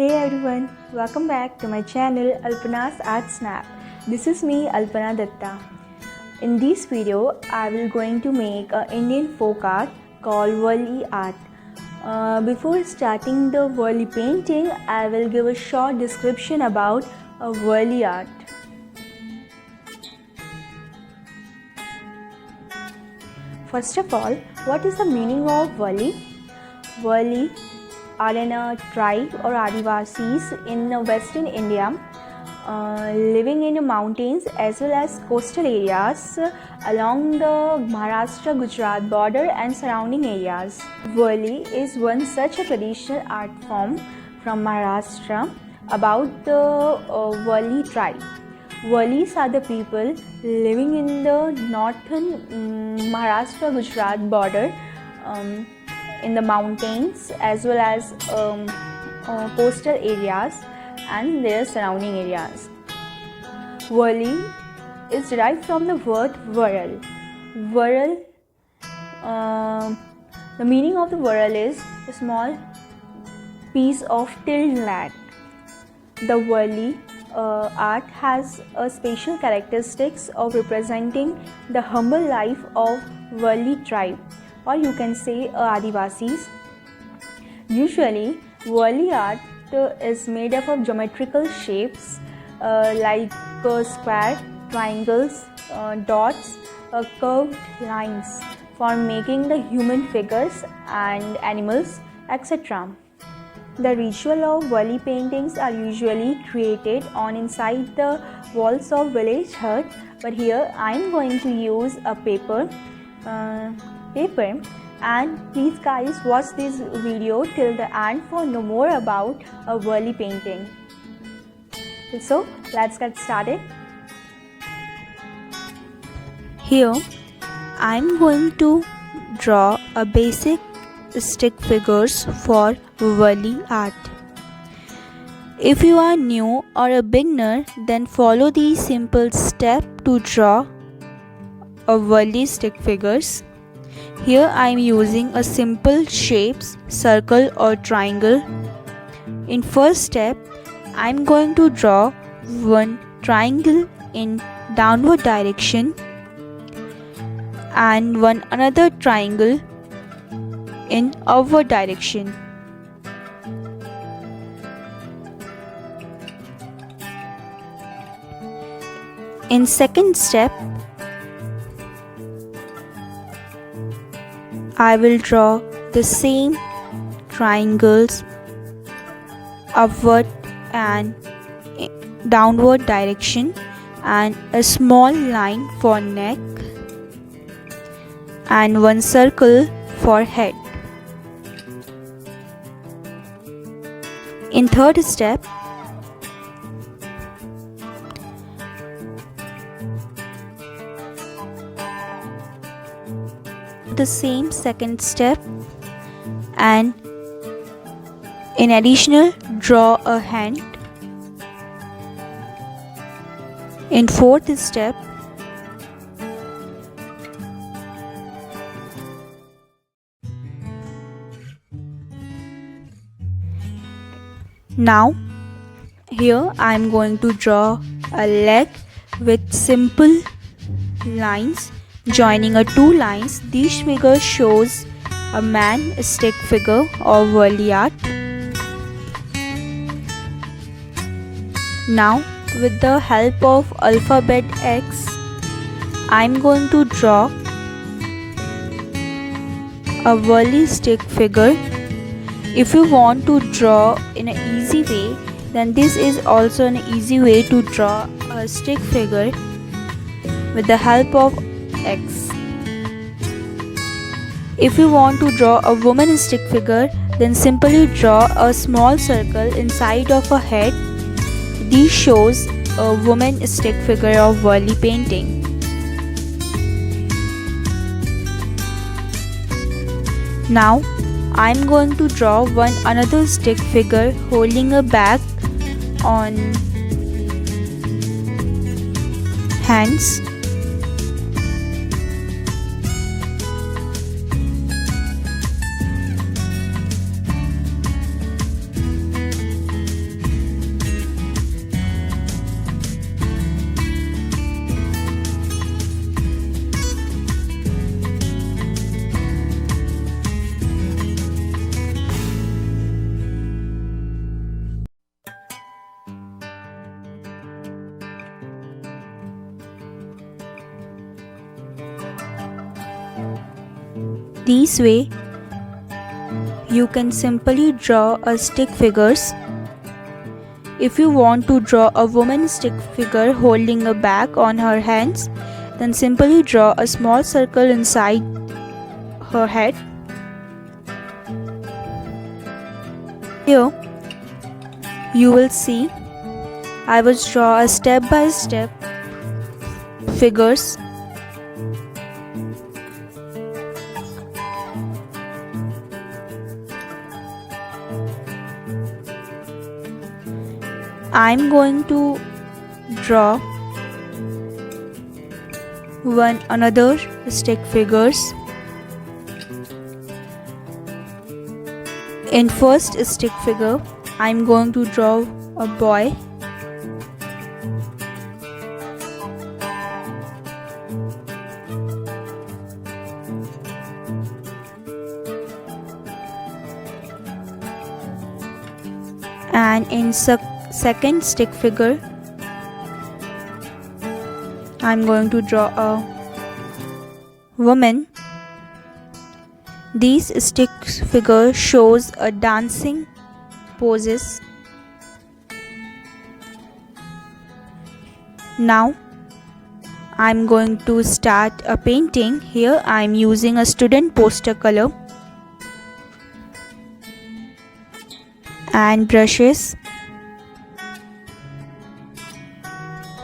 Hey everyone, welcome back to my channel Alpana's Art Snap. This is me Alpana Dutta. In this video, I will going to make an Indian folk art called WARLI art. Before starting the WARLI painting, I will give a short description about a WARLI art. First of all, what is the meaning of WARLI? WARLI are in a tribe or Adivasis in western India, living in mountains as well as coastal areas along the Maharashtra-Gujarat border and surrounding areas. WARLI is one such a traditional art form from Maharashtra about the WARLI tribe. WARLIs are the people living in the northern Maharashtra-Gujarat border, in the mountains as well as coastal areas and their surrounding areas. WARLI is derived from the word wurl. Wurl, the meaning of the wurl is a small piece of tilled land. The WARLI art has a special characteristics of representing the humble life of WARLI tribe, or you can say Adivasis. Usually, WARLI art is made up of geometrical shapes like square, triangles, dots, curved lines for making the human figures and animals, etc. The ritual of WARLI paintings are usually created on inside the walls of village hut, but here I am going to use a paper, and please guys watch this video till the end for know more about a WARLI painting. So let's get started. Here I am going to draw a basic stick figures for WARLI art. If you are new or a beginner, then follow the simple step to draw a WARLI stick figures. Here I am using a simple shapes, circle or triangle. In first step, I am going to draw one triangle in downward direction and one another triangle in upward direction. In second step, I will draw the same triangles upward and downward direction and a small line for neck and one circle for head. In third step, the same second step and in additional draw a hand. In fourth step, now here I am going to draw a leg with simple lines joining two lines. This figure shows a man stick figure of WARLI art. Now with the help of alphabet X, I am going to draw a WARLI stick figure. If you want to draw in an easy way, then this is also an easy way to draw a stick figure with the help of X. If you want to draw a woman stick figure, then simply draw a small circle inside of a head. This shows a woman stick figure of WARLI painting. Now I am going to draw one another stick figure holding a bag on hands. This way, you can simply draw a stick figures. If you want to draw a woman stick figure holding a bag on her hands, then simply draw a small circle inside her head. Here, you will see I will draw a step-by-step figures. I'm going to draw another stick figures. In first stick figure, I'm going to draw a boy. And in second stick figure, I'm going to draw a woman. This stick figure shows a dancing poses. Now I'm going to start a painting. Here I'm using a student poster color and brushes.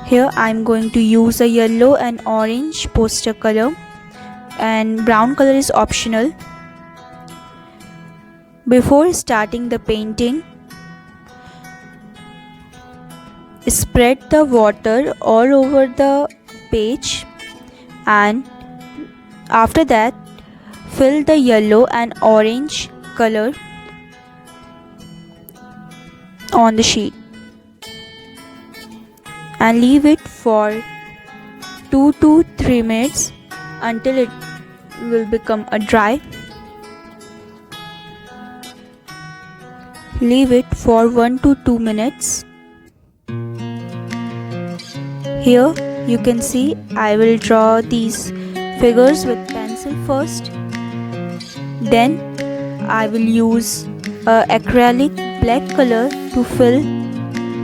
Here I'm going to use a yellow and orange poster color, and brown color is optional. Before starting the painting, spread the water all over the page, and after that fill the yellow and orange color on the sheet and leave it for 2 to 3 minutes until it will become a dry. Leave it for 1 to 2 minutes. Here you can see I will draw these figures with pencil first. Then I will use acrylic black color to fill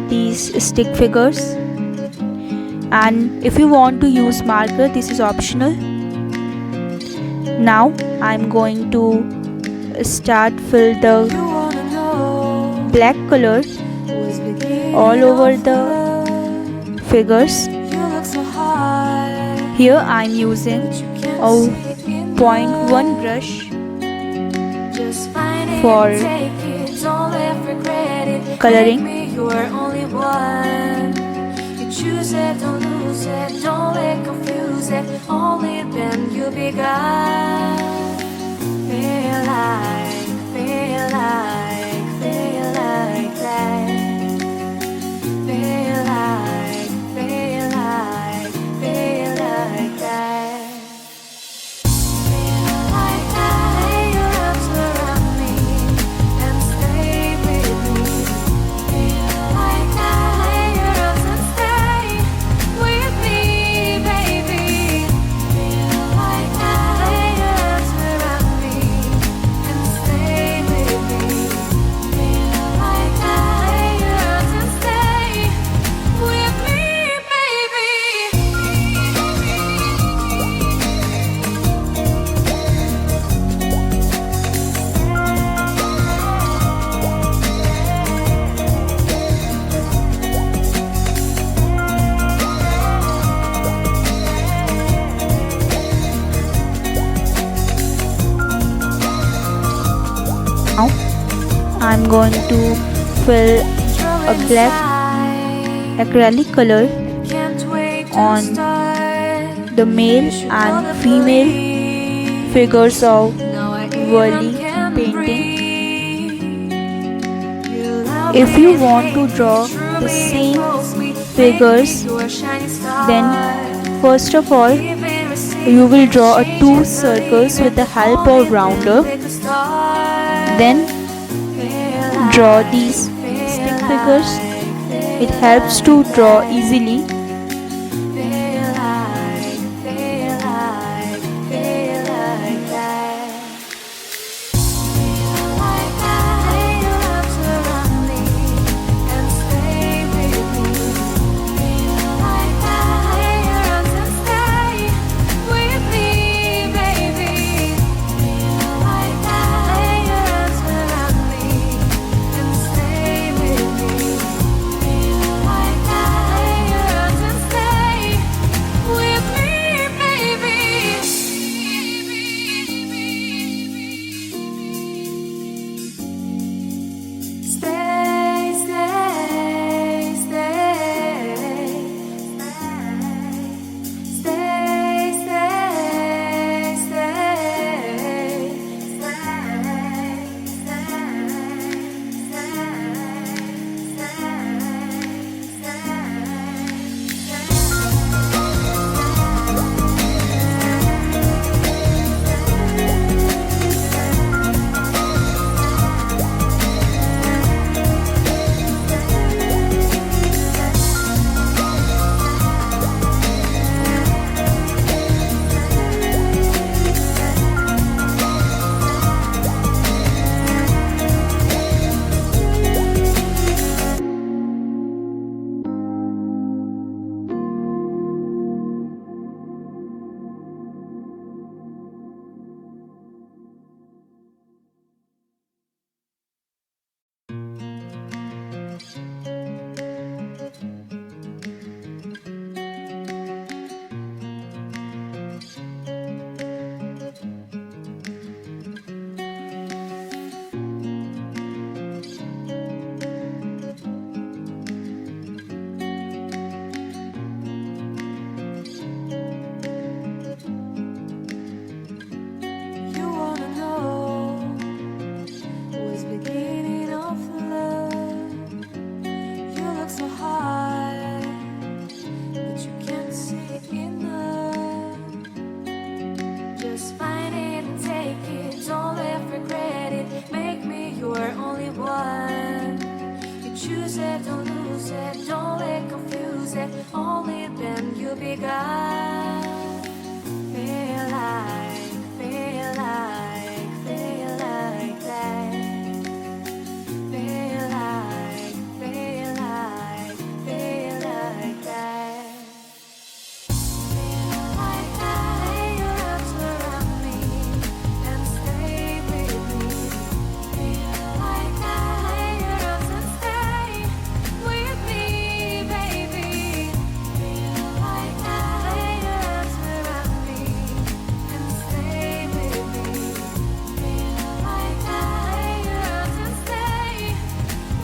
these stick figures. And if you want to use marker, this is optional. Now I'm going to start fill the black color all over the figures. Here I'm using a 0.1 brush for coloring. Choose it, don't lose it, don't let confuse it. Only then you begun. Feel like, feel like, feel like that. Feel like, feel like, feel like that. Feel like that. Lay your arms around me and stay with me. Feel like that. Lay your arms and stay with me, baby. Feel like that. Lay your arms around me and stay with me. Feel like that. Lay your arms and stay with me, baby. Now I'm going to fill a black acrylic color on the male and female figures of WARLI painting. If you want to draw the same figures, then first of all you will draw 2 circles with the help of rounder. Then draw these stick figures. It helps to draw easily. choose it, don't lose it, don't let confuse it. Only then you begun. Feel like, feel like, feel like that. Feel like, feel like, feel like that. Feel like that. Lay your arms around me and stay with me. Feel like that. Lay your arms and stay with me, baby. Feel like that. Lay your arms around me and stay with me. Feel like that. Lay your arms and stay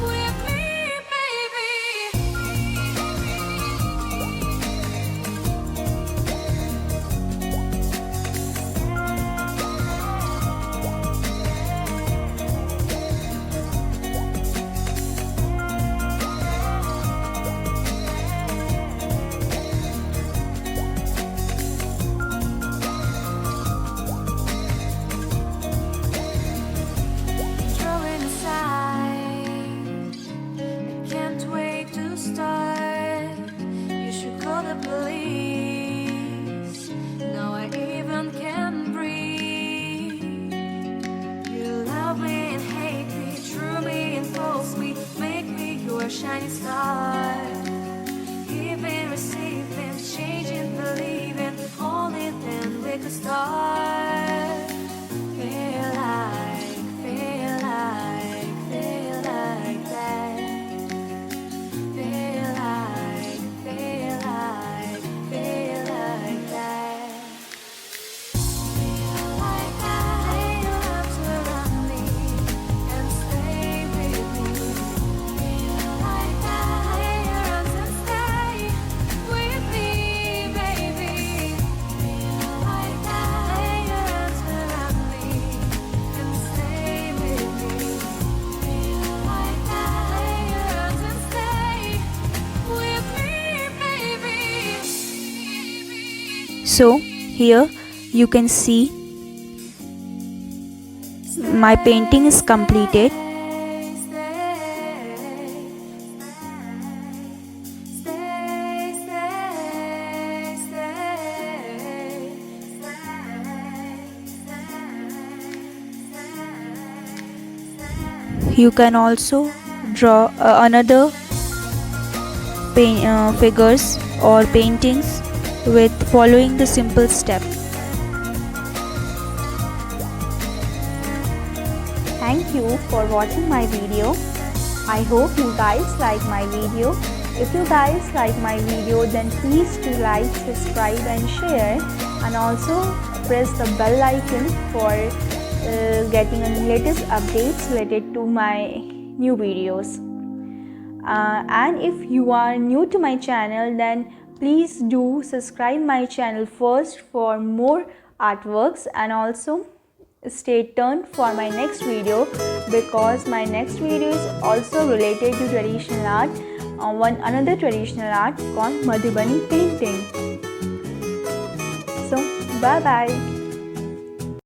with me, baby. Drawing aside, I can't wait to start. You should call the police. Now I even can't breathe. You love me and hate me, true me and false me, make me your shining star. Giving, receiving, changing, believing, only then we could start. Feel like, feel like, feel like that. Feel like, feel like, feel like that. Feel like that. Lay your arms around me and stay with me. Feel like that. Lay your arms and stay with me, baby. Feel like that. Lay your arms around me and stay with me. Feel like that. Lay your arms and stay with me, baby. So here you can see my painting is completed. You can also draw another figures or paintings with following the simple step. Thank you for watching my video. I hope you guys like my video. If you guys like my video, then please do like, subscribe and share, and also press the bell icon for getting latest updates related to my new videos. And if you are new to my channel, then please do subscribe my channel first for more artworks, and also stay tuned for my next video, because my next video is also related to traditional art, another traditional art called Madhubani painting. So bye bye.